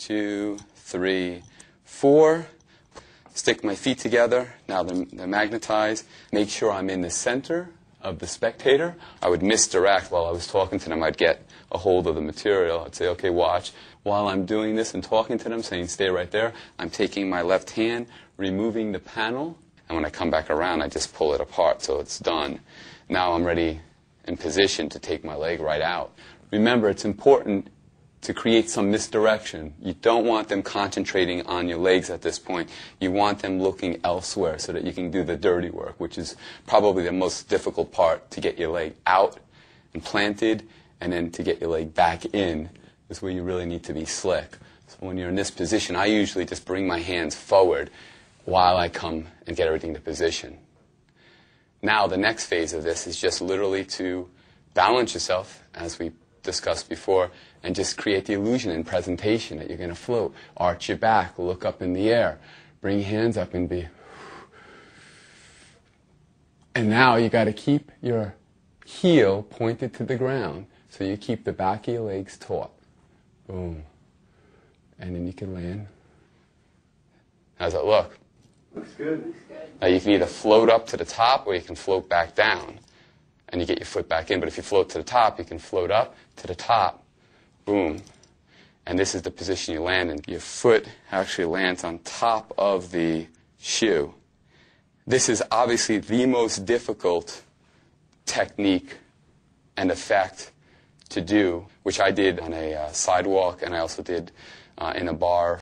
2, 3, 4. Stick my feet together. Now they're magnetized. Make sure I'm in the center of the spectator. I would misdirect while I was talking to them. I'd get a hold of the material. I'd say, okay, watch. While I'm doing this and talking to them, saying stay right there, I'm taking my left hand, removing the panel, and when I come back around, I just pull it apart so it's done. Now I'm ready in position to take my leg right out. Remember, it's important to create some misdirection. You don't want them concentrating on your legs at this point. You want them looking elsewhere so that you can do the dirty work, which is probably the most difficult part, to get your leg out and planted, and then to get your leg back in is where you really need to be slick. So when you're in this position, I usually just bring my hands forward while I come and get everything to position. Now the next phase of this is just literally to balance yourself, as we discussed before, and just create the illusion in presentation that you're going to float. Arch your back, look up in the air, bring your hands up and be. And now you got to keep your heel pointed to the ground, so you keep the back of your legs taut. Boom. And then you can land. How's that look? Looks good. Now you can either float up to the top or you can float back down. And you get your foot back in. But if you float to the top, you can float up to the top. Boom. And this is the position you land in. Your foot actually lands on top of the shoe. This is obviously the most difficult technique and effect to do, which I did on a sidewalk, and I also did in a bar